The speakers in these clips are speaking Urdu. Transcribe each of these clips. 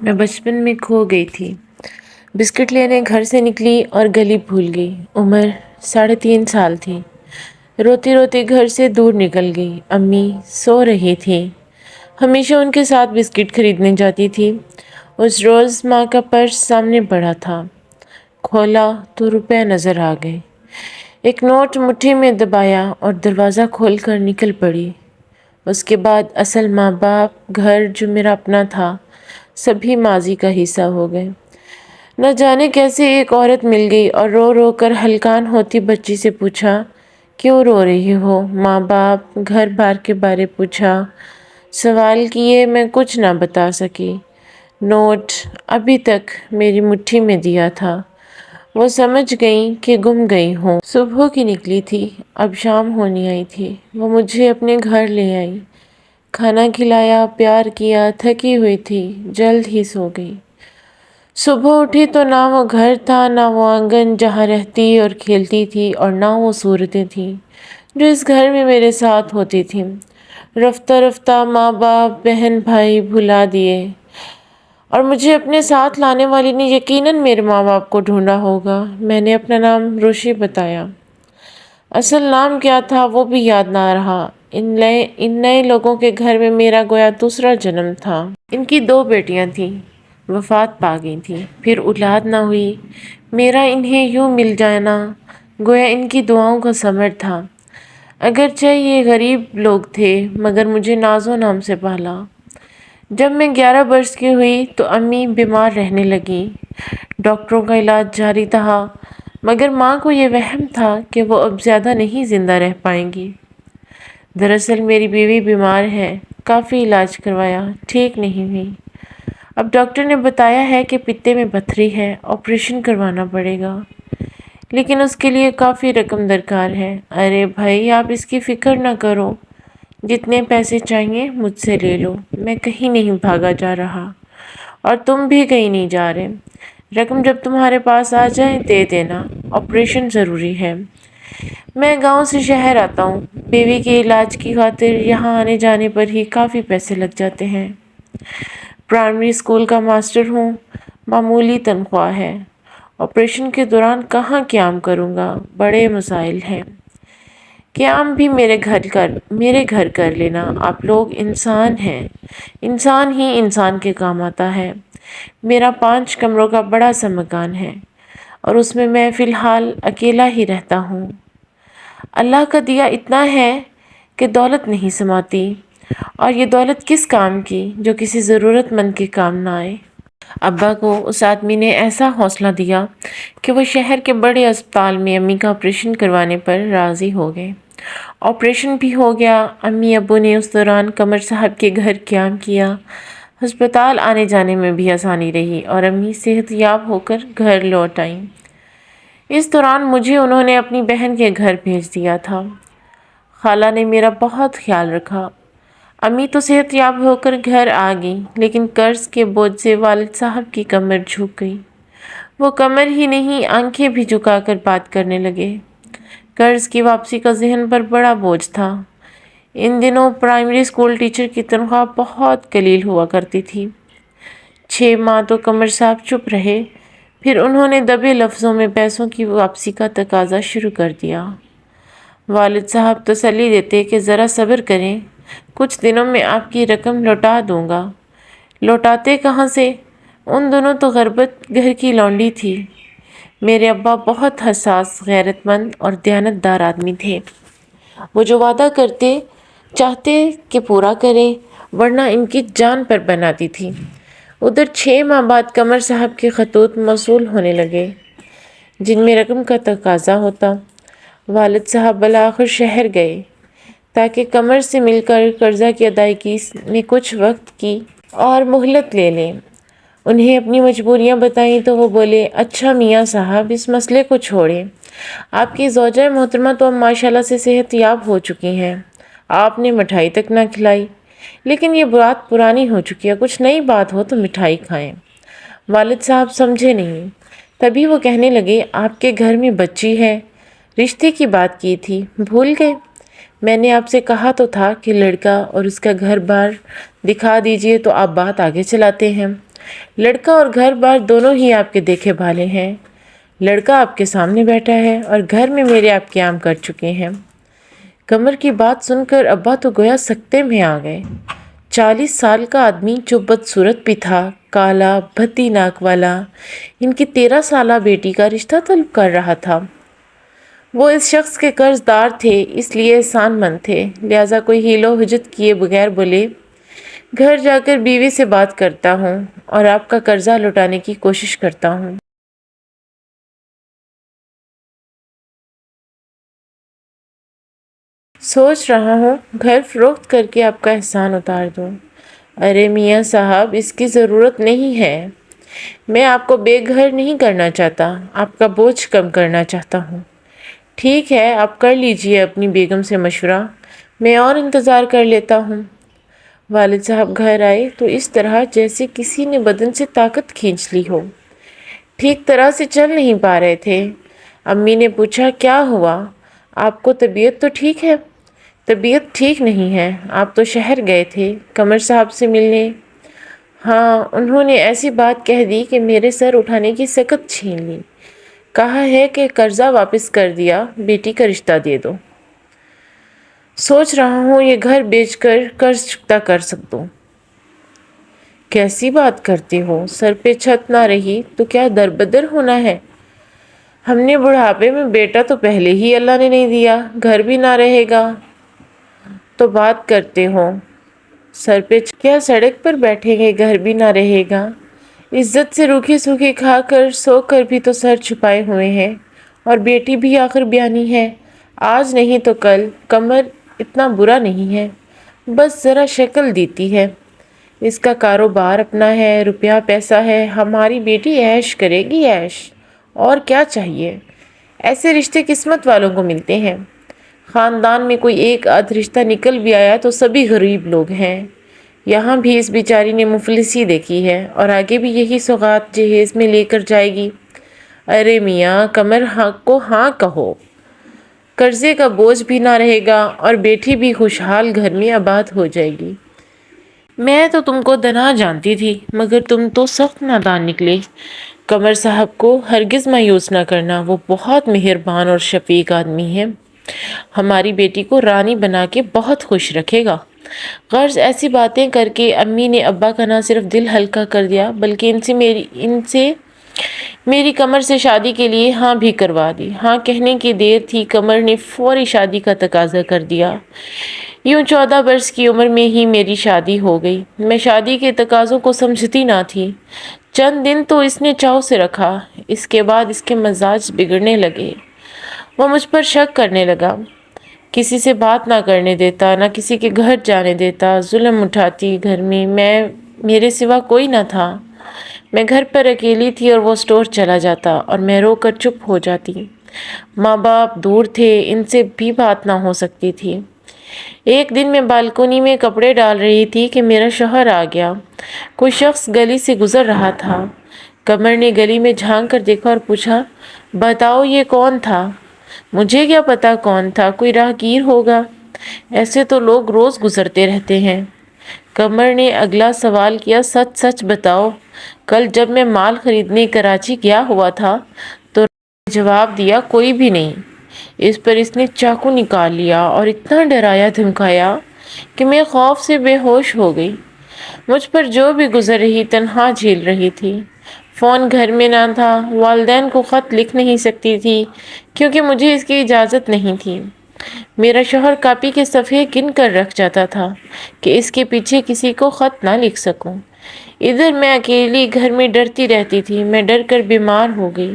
میں بچپن میں کھو گئی تھی۔ بسکٹ لینے گھر سے نکلی اور گلی بھول گئی۔ عمر 3.5 سال تھی۔ روتی روتی گھر سے دور نکل گئی۔ امی سو رہی تھی۔ ہمیشہ ان کے ساتھ بسکٹ خریدنے جاتی تھی۔ اس روز ماں کا پرس سامنے پڑا تھا۔ کھولا تو روپے نظر آ گئے۔ ایک نوٹ مٹھی میں دبایا اور دروازہ کھول کر نکل پڑی۔ اس کے بعد اصل ماں باپ، گھر جو میرا اپنا تھا، سبھی ماضی کا حصہ ہو گئے۔ نہ جانے کیسے ایک عورت مل گئی اور رو رو کر ہلکان ہوتی بچی سے پوچھا، کیوں رو رہی ہو؟ ماں باپ، گھر بار کے بارے پوچھا۔ سوال کیے، میں کچھ نہ بتا سکی۔ نوٹ ابھی تک میری مٹھی میں دیا تھا۔ وہ سمجھ گئیں کہ گم گئی ہوں۔ صبح کی نکلی تھی، اب شام ہونے آئی تھی۔ وہ مجھے اپنے گھر لے آئی۔ کھانا کھلایا، پیار کیا۔ تھکی ہوئی تھی، جلد ہی سو گئی۔ صبح اٹھی تو نہ وہ گھر تھا، نہ وہ آنگن جہاں رہتی اور کھیلتی تھی، اور نہ وہ صورتیں تھیں جو اس گھر میں میرے ساتھ ہوتی تھیں۔ رفتہ رفتہ ماں باپ، بہن بھائی بھلا دیے، اور مجھے اپنے ساتھ لانے والی نے یقیناً میرے ماں باپ کو ڈھونڈا ہوگا۔ میں نے اپنا نام روشی بتایا۔ اصل نام کیا تھا وہ بھی یاد نہ رہا۔ ان نئے لوگوں کے گھر میں میرا گویا دوسرا جنم تھا۔ ان کی 2 بیٹیاں تھیں، وفات پا گئی تھیں، پھر اولاد نہ ہوئی۔ میرا انہیں یوں مل جانا گویا ان کی دعاؤں کا ثمر تھا۔ اگرچہ یہ غریب لوگ تھے، مگر مجھے ناز و نام سے پالا۔ جب میں 11 برس کی ہوئی تو امی بیمار رہنے لگیں۔ ڈاکٹروں کا علاج جاری رہا، مگر ماں کو یہ وہم تھا کہ وہ اب زیادہ نہیں زندہ رہ پائیں گی۔ دراصل میری بیوی بیمار ہے، کافی علاج کروایا، ٹھیک نہیں ہوئی۔ اب ڈاکٹر نے بتایا ہے کہ پتے میں پتھری ہے، آپریشن کروانا پڑے گا، لیکن اس کے لیے کافی رقم درکار ہے۔ ارے بھائی، آپ اس کی فکر نہ کرو، جتنے پیسے چاہیے مجھ سے لے لو، میں کہیں نہیں بھاگا جا رہا، اور تم بھی کہیں نہیں جا رہے۔ رقم جب تمہارے پاس آ جائے دے دینا، آپریشن ضروری ہے۔ میں گاؤں سے شہر آتا ہوں، بیوی کے علاج کی خاطر یہاں آنے جانے پر ہی کافی پیسے لگ جاتے ہیں۔ پرائمری اسکول کا ماسٹر ہوں، معمولی تنخواہ ہے۔ آپریشن کے دوران کہاں قیام کروں گا، بڑے مسائل ہیں۔ قیام بھی میرے گھر کر لینا، آپ لوگ انسان ہیں، انسان ہی انسان کے کام آتا ہے۔ میرا 5 کمروں کا بڑا سا مکان ہے، اور اس میں میں فی الحال اکیلا ہی رہتا ہوں۔ اللہ کا دیا اتنا ہے کہ دولت نہیں سماتی، اور یہ دولت کس کام کی جو کسی ضرورت مند کے کام نہ آئے۔ ابا کو اس آدمی نے ایسا حوصلہ دیا کہ وہ شہر کے بڑے اسپتال میں امی کا آپریشن کروانے پر راضی ہو گئے۔ آپریشن بھی ہو گیا۔ امی ابو نے اس دوران قمر صاحب کے گھر قیام کیا۔ ہسپتال آنے جانے میں بھی آسانی رہی، اور امی صحت یاب ہو کر گھر لوٹ آئیں۔ اس دوران مجھے انہوں نے اپنی بہن کے گھر بھیج دیا تھا۔ خالہ نے میرا بہت خیال رکھا۔ امی تو صحت یاب ہو کر گھر آ گئیں، لیکن قرض کے بوجھ سے والد صاحب کی کمر جھک گئی۔ وہ کمر ہی نہیں، آنکھیں بھی جھکا کر بات کرنے لگے۔ قرض کی واپسی کا ذہن پر بڑا بوجھ تھا۔ ان دنوں پرائمری اسکول ٹیچر کی تنخواہ بہت قلیل ہوا کرتی تھی۔ 6 ماہ تو قمر صاحب چپ رہے، پھر انہوں نے دبے لفظوں میں پیسوں کی واپسی کا تقاضا شروع کر دیا۔ والد صاحب تسلی دیتے کہ ذرا صبر کریں، کچھ دنوں میں آپ کی رقم لوٹا دوں گا۔ لوٹاتے کہاں سے؟ ان دنوں تو غربت گھر کی لونڈی تھی۔ میرے ابا بہت حساس، غیرت مند اور دیانت دار آدمی تھے۔ وہ جو وعدہ کرتے چاہتے کہ پورا کریں، ورنہ ان کی جان پر بناتی تھی۔ ادھر 6 ماہ بعد قمر صاحب کے خطوط موصول ہونے لگے، جن میں رقم کا تقاضا ہوتا۔ والد صاحب بالآخر شہر گئے تاکہ قمر سے مل کر قرضہ کی ادائیگی میں کچھ وقت کی اور مہلت لے لیں۔ انہیں اپنی مجبوریاں بتائیں تو وہ بولے، اچھا میاں صاحب، اس مسئلے کو چھوڑیں، آپ کی زوجہ محترمہ تو اب ماشاءاللہ سے صحت یاب ہو چکی ہیں، آپ نے مٹھائی تک نہ کھلائی، لیکن یہ بات پرانی ہو چکی ہے، کچھ نئی بات ہو تو مٹھائی کھائیں۔ والد صاحب سمجھے نہیں۔ تبھی وہ کہنے لگے، آپ کے گھر میں بچی ہے، رشتے کی بات کی تھی، بھول گئے؟ میں نے آپ سے کہا تو تھا کہ لڑکا اور اس کا گھر بار دکھا دیجئے تو آپ بات آگے چلاتے ہیں۔ لڑکا اور گھر بار دونوں ہی آپ کے دیکھے بھالے ہیں۔ لڑکا آپ کے سامنے بیٹھا ہے اور گھر میں میرے آپ قیام کر چکے ہیں۔ قمر کی بات سن کر ابا تو گویا سکتے میں آ گئے۔ 40 سال کا آدمی جو بدصورت بھی تھا، کالا بھدی ناک والا، ان کی 13 سالہ بیٹی کا رشتہ طلب کر رہا تھا۔ وہ اس شخص کے قرض دار تھے، اس لیے احسان مند تھے، لہٰذا کوئی حیل و حجت کیے بغیر بولے، گھر جا کر بیوی سے بات کرتا ہوں اور آپ کا قرضہ لوٹانے کی کوشش کرتا ہوں۔ سوچ رہا ہوں گھر فروخت کر کے آپ کا احسان اتار دوں۔ ارے میاں صاحب، اس کی ضرورت نہیں ہے۔ میں آپ کو بے گھر نہیں کرنا چاہتا، آپ کا بوجھ کم کرنا چاہتا ہوں۔ ٹھیک ہے، آپ کر لیجئے اپنی بیگم سے مشورہ، میں اور انتظار کر لیتا ہوں۔ والد صاحب گھر آئے تو اس طرح جیسے کسی نے بدن سے طاقت کھینچ لی ہو۔ ٹھیک طرح سے چل نہیں پا رہے تھے۔ امی نے پوچھا، کیا ہوا؟ آپ کو طبیعت تو ٹھیک ہے؟ طبیعت ٹھیک نہیں ہے، آپ تو شہر گئے تھے قمر صاحب سے ملنے۔ ہاں، انہوں نے ایسی بات کہہ دی کہ میرے سر اٹھانے کی سکت چھین لی۔ کہا ہے کہ قرضہ واپس کر دیا، بیٹی کا رشتہ دے دو۔ سوچ رہا ہوں یہ گھر بیچ کر قرض چکتا کر سکتوں۔ کیسی بات کرتے ہو؟ سر پہ چھت نہ رہی تو کیا دربدر ہونا ہے؟ ہم نے بڑھاپے میں بیٹا تو پہلے ہی اللہ نے نہیں دیا، گھر بھی نہ رہے گا تو بات کرتے ہو۔ سر پہ کیا سڑک پر بیٹھیں گے، گھر بھی نہ رہے گا؟ عزت سے روکھی سوکھی کھا کر سو کر بھی تو سر چھپائے ہوئے ہیں، اور بیٹی بھی آخر بیانی ہے، آج نہیں تو کل۔ قمر اتنا برا نہیں ہے، بس ذرا شکل دیتی ہے۔ اس کا کاروبار اپنا ہے، روپیہ پیسہ ہے، ہماری بیٹی عیش کرے گی عیش، اور کیا چاہیے؟ ایسے رشتے قسمت والوں کو ملتے ہیں۔ خاندان میں کوئی ایک آدھ رشتہ نکل بھی آیا تو سبھی غریب لوگ ہیں۔ یہاں بھی اس بیچاری نے مفلسی دیکھی ہے اور آگے بھی یہی سوغات جہیز میں لے کر جائے گی۔ ارے میاں، قمر کو ہاں کہو، قرضے کا بوجھ بھی نہ رہے گا اور بیٹی بھی خوشحال گھر میں آباد ہو جائے گی۔ میں تو تم کو دنا جانتی تھی، مگر تم تو سخت نادان نکلے۔ قمر صاحب کو ہرگز مایوس نہ کرنا، وہ بہت مہربان اور شفیق آدمی ہے، ہماری بیٹی کو رانی بنا کے بہت خوش رکھے گا۔ غرض ایسی باتیں کر کے امی نے ابا کا نہ صرف دل ہلکا کر دیا بلکہ ان سے میری قمر سے شادی کے لیے ہاں بھی کروا دی۔ ہاں کہنے کی دیر تھی، قمر نے فوری شادی کا تقاضا کر دیا۔ یوں 14 برس کی عمر میں ہی میری شادی ہو گئی۔ میں شادی کے تقاضوں کو سمجھتی نہ تھی۔ چند دن تو اس نے چاؤ سے رکھا، اس کے بعد اس کے مزاج بگڑنے لگے۔ وہ مجھ پر شک کرنے لگا، کسی سے بات نہ کرنے دیتا، نہ کسی کے گھر جانے دیتا، ظلم اٹھاتی۔ گھر میں میرے سوا کوئی نہ تھا، میں گھر پر اکیلی تھی اور وہ سٹور چلا جاتا اور میں رو کر چپ ہو جاتی۔ ماں باپ دور تھے، ان سے بھی بات نہ ہو سکتی تھی۔ ایک دن میں بالکونی میں کپڑے ڈال رہی تھی کہ میرا شوہر آ گیا۔ کوئی شخص گلی سے گزر رہا تھا۔ قمر نے گلی میں جھانک کر دیکھا اور پوچھا، بتاؤ یہ کون تھا؟ مجھے کیا پتا کون تھا، کوئی راہگیر ہوگا، ایسے تو لوگ روز گزرتے رہتے ہیں۔ قمر نے اگلا سوال کیا، سچ سچ بتاؤ، کل جب میں مال خریدنے کراچی گیا ہوا تھا تو جواب دیا، کوئی بھی نہیں۔ اس پر اس نے چاقو نکال لیا اور اتنا ڈرایا دھمکایا کہ میں خوف سے بے ہوش ہو گئی۔ مجھ پر جو بھی گزر رہی تنہا جھیل رہی تھی۔ فون گھر میں نہ تھا، والدین کو خط لکھ نہیں سکتی تھی کیونکہ مجھے اس کی اجازت نہیں تھی۔ میرا شوہر کاپی کے صفحے گن کر رکھ جاتا تھا کہ اس کے پیچھے کسی کو خط نہ لکھ سکوں۔ ادھر میں اکیلی گھر میں ڈرتی رہتی تھی۔ میں ڈر کر بیمار ہو گئی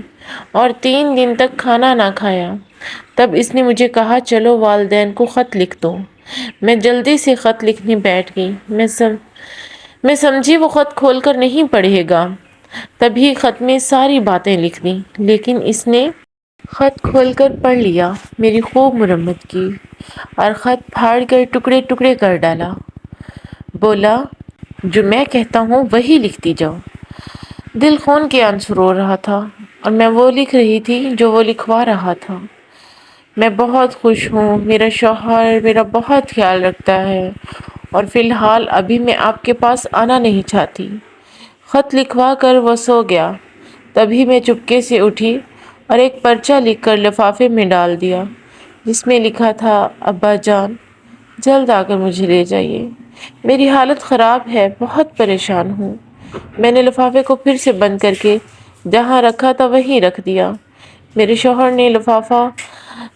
اور 3 دن تک کھانا نہ کھایا۔ تب اس نے مجھے کہا، چلو والدین کو خط لکھ دو۔ میں جلدی سے خط لکھنے بیٹھ گئی۔ میں سمجھی وہ خط کھول کر نہیں پڑھے گا، تبھی خط میں ساری باتیں لکھ دیں، لیکن اس نے خط کھول کر پڑھ لیا، میری خوب مرمت کی اور خط پھاڑ کر ٹکڑے ٹکڑے کر ڈالا۔ بولا، جو میں کہتا ہوں وہی لکھتی جاؤ۔ دل خون کے آنسو رو رہا تھا اور میں وہ لکھ رہی تھی جو وہ لکھوا رہا تھا۔ میں بہت خوش ہوں، میرا شوہر میرا بہت خیال رکھتا ہے، اور فی الحال ابھی میں آپ کے پاس آنا نہیں چاہتی۔ خط لکھوا کر وہ سو گیا۔ تبھی میں چپکے سے اٹھی اور ایک پرچہ لکھ کر لفافے میں ڈال دیا جس میں لکھا تھا، ابا جان جلد آ کر مجھے لے جائیے، میری حالت خراب ہے، بہت پریشان ہوں۔ میں نے لفافے کو پھر سے بند کر کے جہاں رکھا تھا وہیں رکھ دیا۔ میرے شوہر نے لفافہ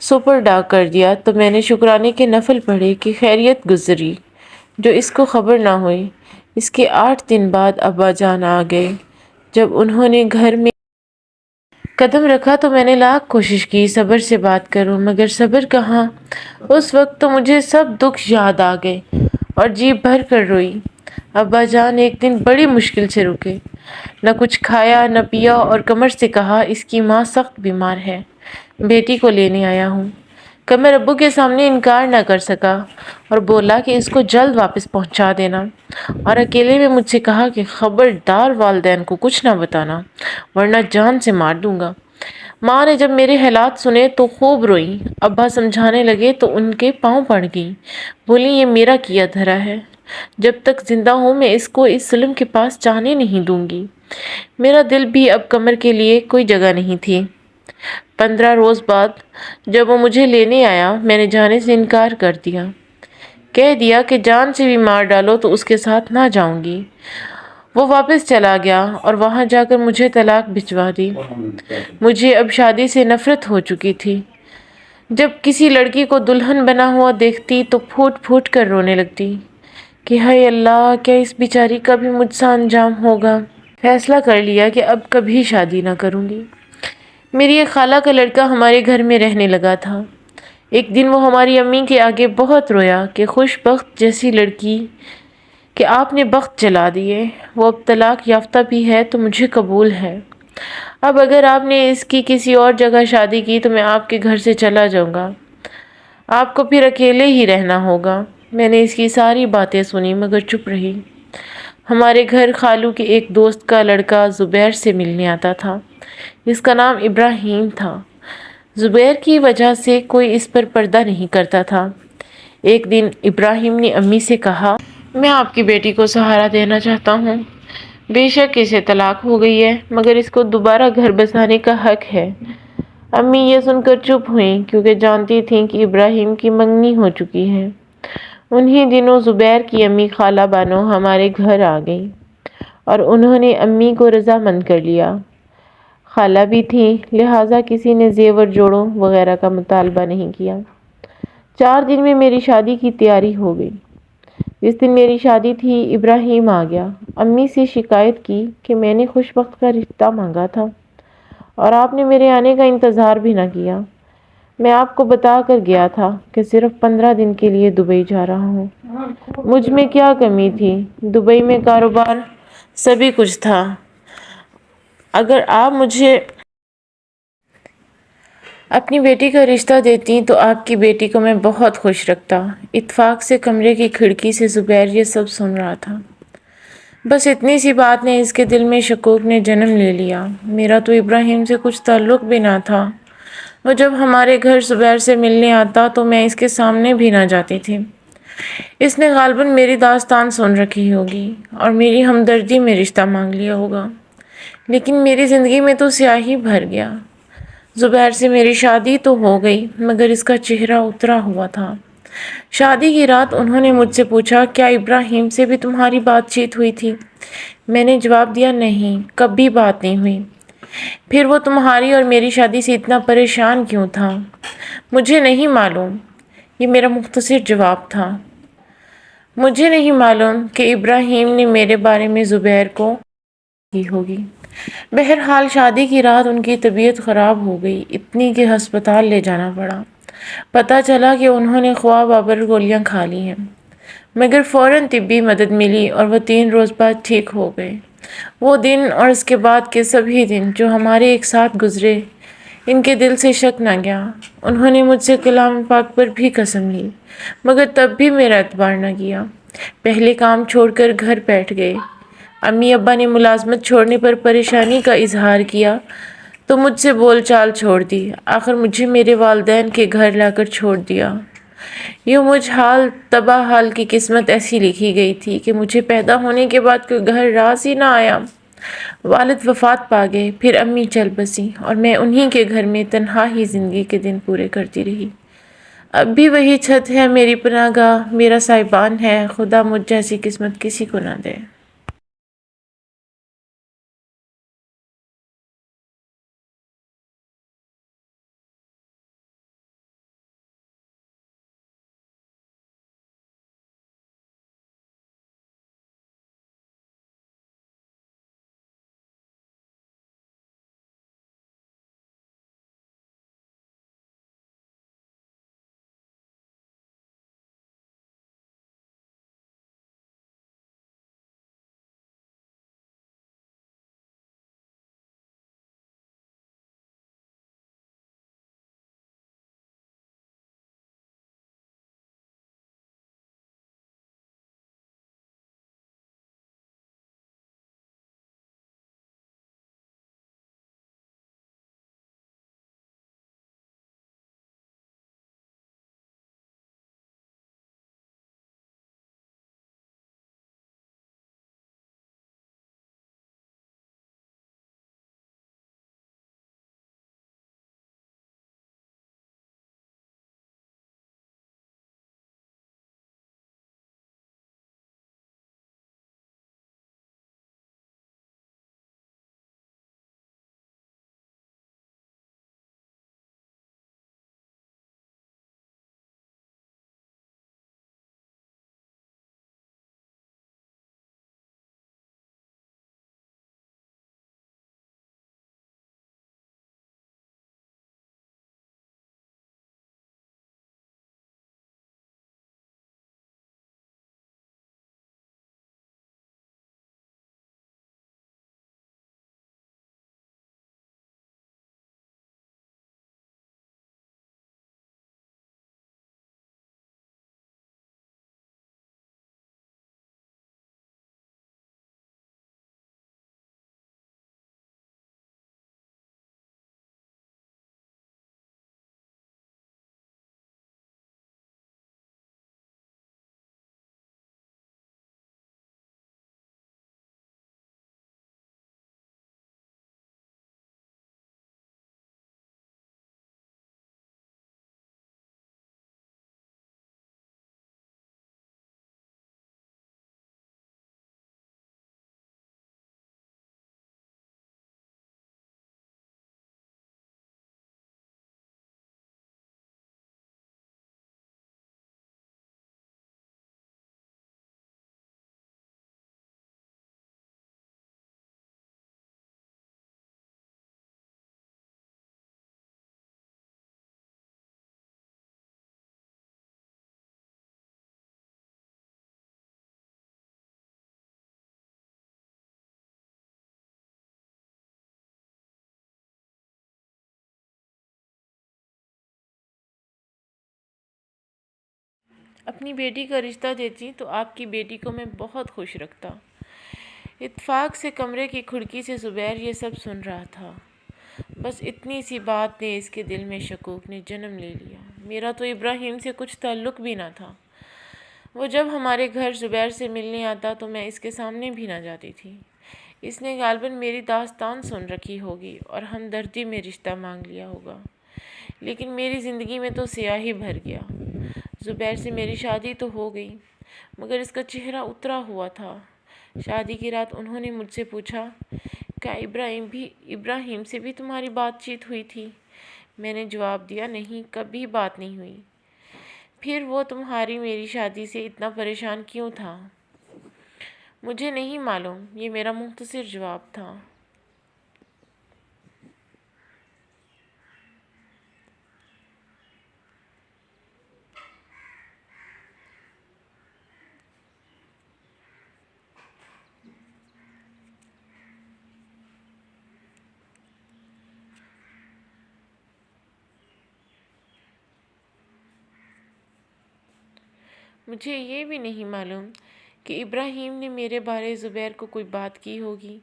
سپر ڈاک کر دیا تو میں نے شکرانے کے نفل پڑھے کہ خیریت گزری، جو اس کو خبر نہ ہوئی۔ اس کے 8 دن بعد ابا جان آ گئے۔ جب انہوں نے گھر میں قدم رکھا تو میں نے لاکھ کوشش کی صبر سے بات کروں، مگر صبر کہاں۔ اس وقت تو مجھے سب دکھ یاد آ گئے اور جی بھر کر روئی۔ ابا جان ایک دن بڑی مشکل سے رکے، نہ کچھ کھایا نہ پیا، اور قمر سے کہا، اس کی ماں سخت بیمار ہے، بیٹی کو لینے آیا ہوں۔ قمر ابو کے سامنے انکار نہ کر سکا اور بولا کہ اس کو جلد واپس پہنچا دینا، اور اکیلے میں مجھ سے کہا کہ خبردار والدین کو کچھ نہ بتانا ورنہ جان سے مار دوں گا۔ ماں نے جب میرے حالات سنے تو خوب روئی۔ ابا سمجھانے لگے تو ان کے پاؤں پڑ گئی، بولی یہ میرا کیا دھرا ہے، جب تک زندہ ہوں میں اس کو اس ظلم کے پاس جانے نہیں دوں گی۔ میرا دل بھی اب قمر کے لیے کوئی جگہ نہیں تھی۔ 15 روز بعد جب وہ مجھے لینے آیا میں نے جانے سے انکار کر دیا، کہہ دیا کہ جان سے بھی مار ڈالو تو اس کے ساتھ نہ جاؤں گی۔ وہ واپس چلا گیا اور وہاں جا کر مجھے طلاق بھجوا دی۔ مجھے اب شادی سے نفرت ہو چکی تھی۔ جب کسی لڑکی کو دلہن بنا ہوا دیکھتی تو پھوٹ پھوٹ کر رونے لگتی کہ ہائے اللہ، کیا اس بیچاری کا بھی مجھ سا انجام ہوگا۔ فیصلہ کر لیا کہ اب کبھی شادی نہ کروں گی۔ میری ایک خالہ کا لڑکا ہمارے گھر میں رہنے لگا تھا۔ ایک دن وہ ہماری امی کے آگے بہت رویا کہ خوش بخت جیسی لڑکی کہ آپ نے بخت جلا دیے، وہ اب طلاق یافتہ بھی ہے تو مجھے قبول ہے۔ اب اگر آپ نے اس کی کسی اور جگہ شادی کی تو میں آپ کے گھر سے چلا جاؤں گا، آپ کو پھر اکیلے ہی رہنا ہوگا۔ میں نے اس کی ساری باتیں سنی مگر چپ رہی۔ ہمارے گھر خالو کے ایک دوست کا لڑکا زبیر سے ملنے آتا تھا، جس کا نام ابراہیم تھا۔ زبیر کی وجہ سے کوئی اس پر پردہ نہیں کرتا تھا۔ ایک دن ابراہیم نے امی سے کہا، میں آپ کی بیٹی کو سہارا دینا چاہتا ہوں، بے شک اسے طلاق ہو گئی ہے مگر اس کو دوبارہ گھر بسانے کا حق ہے۔ امی یہ سن کر چپ ہوئیں کیونکہ جانتی تھیں کہ ابراہیم کی منگنی ہو چکی ہے۔ انہی دنوں زبیر کی امی خالہ بانو ہمارے گھر آ گئی اور انہوں نے امی کو رضامند کر لیا۔ خالہ بھی تھی، لہٰذا کسی نے زیور جوڑوں وغیرہ کا مطالبہ نہیں کیا۔ 4 دن میں میری شادی کی تیاری ہو گئی۔ جس دن میری شادی تھی ابراہیم آ گیا۔ امی سے شکایت کی کہ میں نے خوش بخت کا رشتہ مانگا تھا اور آپ نے میرے آنے کا انتظار بھی نہ کیا۔ میں آپ کو بتا کر گیا تھا کہ صرف 15 دن کے لیے دبئی جا رہا ہوں۔ مجھ میں کیا کمی تھی؟ دبئی میں کاروبار سبھی کچھ تھا۔ اگر آپ مجھے اپنی بیٹی کا رشتہ دیتی تو آپ کی بیٹی کو میں بہت خوش رکھتا۔ اتفاق سے کمرے کی کھڑکی سے زبیر یہ سب سن رہا تھا۔ بس اتنی سی بات نے اس کے دل میں شکوک نے جنم لے لیا۔ میرا تو ابراہیم سے کچھ تعلق بھی نہ تھا۔ وہ جب ہمارے گھر زبیر سے ملنے آتا تو میں اس کے سامنے بھی نہ جاتی تھی۔ اس نے غالباً میری داستان سن رکھی ہوگی اور میری ہمدردی میں رشتہ مانگ لیا ہوگا، لیکن میری زندگی میں تو سیاہی بھر گیا۔ زبیر سے میری شادی تو ہو گئی مگر اس کا چہرہ اترا ہوا تھا۔ شادی کی رات انہوں نے مجھ سے پوچھا، کیا ابراہیم سے بھی تمہاری بات چیت ہوئی تھی؟ میں نے جواب دیا، نہیں، کبھی بات نہیں ہوئی۔ پھر وہ تمہاری اور میری شادی سے اتنا پریشان کیوں تھا؟ مجھے نہیں معلوم، یہ میرا مختصر جواب تھا۔ مجھے نہیں معلوم کہ ابراہیم نے میرے بارے میں زبیر کو کی ہوگی۔ بہرحال شادی کی رات ان کی طبیعت خراب ہو گئی، اتنی کہ ہسپتال لے جانا پڑا۔ پتہ چلا کہ انہوں نے خواہ بابر گولیاں کھا لی ہیں، مگر فوراً طبی مدد ملی اور وہ 3 روز بعد ٹھیک ہو گئے۔ وہ دن اور اس کے بعد کے سبھی دن جو ہمارے ایک ساتھ گزرے، ان کے دل سے شک نہ گیا۔ انہوں نے مجھ سے کلام پاک پر بھی قسم لی مگر تب بھی میرا اعتبار نہ کیا۔ پہلے کام چھوڑ کر گھر بیٹھ گئے۔ امی ابا نے ملازمت چھوڑنے پر پریشانی کا اظہار کیا تو مجھ سے بول چال چھوڑ دی، آخر مجھے میرے والدین کے گھر لا کر چھوڑ دیا۔ یوں مجھ حال تباہ حال کی قسمت ایسی لکھی گئی تھی کہ مجھے پیدا ہونے کے بعد کوئی گھر راس ہی نہ آیا۔ والد وفات پا گئے، پھر امی چل بسیں اور میں انہی کے گھر میں تنہا ہی زندگی کے دن پورے کرتی رہی۔ اب بھی وہی چھت ہے میری پناہ گاہ، میرا سائبان ہے، خدا مجھ جیسی قسمت کسی کو نہ دے۔ اپنی بیٹی کا رشتہ دیتی تو آپ کی بیٹی کو میں بہت خوش رکھتا۔ اتفاق سے کمرے کی کھڑکی سے زبیر یہ سب سن رہا تھا۔ بس اتنی سی بات نے اس کے دل میں شکوک نے جنم لے لیا۔ میرا تو ابراہیم سے کچھ تعلق بھی نہ تھا۔ وہ جب ہمارے گھر زبیر سے ملنے آتا تو میں اس کے سامنے بھی نہ جاتی تھی۔ اس نے غالباً میری داستان سن رکھی ہوگی اور ہمدردی میں رشتہ مانگ لیا ہوگا، لیکن میری زندگی میں تو سیاہی بھر گیا۔ زبیر سے میری شادی تو ہو گئی، مگر اس کا چہرہ اترا ہوا تھا۔ شادی کی رات انہوں نے مجھ سے پوچھا، کیا ابراہیم سے بھی تمہاری بات چیت ہوئی تھی؟ میں نے جواب دیا، نہیں، کبھی بات نہیں ہوئی۔ پھر وہ تمہاری میری شادی سے اتنا پریشان کیوں تھا؟ مجھے نہیں معلوم، یہ میرا مختصر جواب تھا۔ مجھے یہ بھی نہیں معلوم کہ ابراہیم نے میرے بارے زبیر کو کوئی بات کی ہوگی۔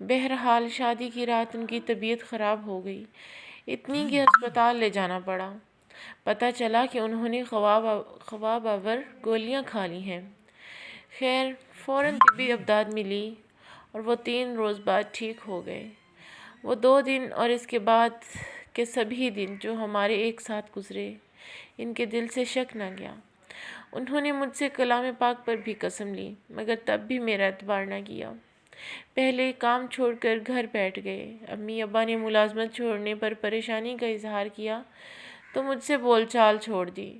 بہرحال شادی کی رات ان کی طبیعت خراب ہو گئی، اتنی کہ ہسپتال لے جانا پڑا۔ پتہ چلا کہ انہوں نے خواب آور گولیاں کھا لی ہیں۔ خیر، فوراً طبی امداد ملی اور وہ 3 روز بعد ٹھیک ہو گئے۔ وہ 2 دن اور اس کے بعد کے سبھی دن جو ہمارے ایک ساتھ گزرے، ان کے دل سے شک نہ گیا۔ انہوں نے مجھ سے کلام پاک پر بھی قسم لی، مگر تب بھی میرا اعتبار نہ کیا۔ پہلے کام چھوڑ کر گھر بیٹھ گئے۔ امی ابا نے ملازمت چھوڑنے پر پریشانی کا اظہار کیا تو مجھ سے بول چال چھوڑ دی۔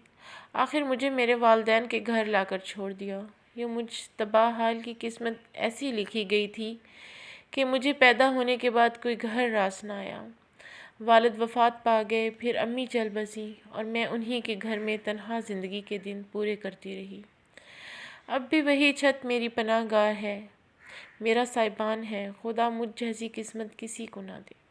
آخر مجھے میرے والدین کے گھر لا کر چھوڑ دیا۔ یہ مجھ تباہ حال کی قسمت ایسی لکھی گئی تھی کہ مجھے پیدا ہونے کے بعد کوئی گھر راس نہ آیا۔ والد وفات پا گئے، پھر امی چل بسیں اور میں انہی کے گھر میں تنہا زندگی کے دن پورے کرتی رہی۔ اب بھی وہی چھت میری پناہ گاہ ہے، میرا سائبان ہے۔ خدا مجھ جیسی قسمت کسی کو نہ دے۔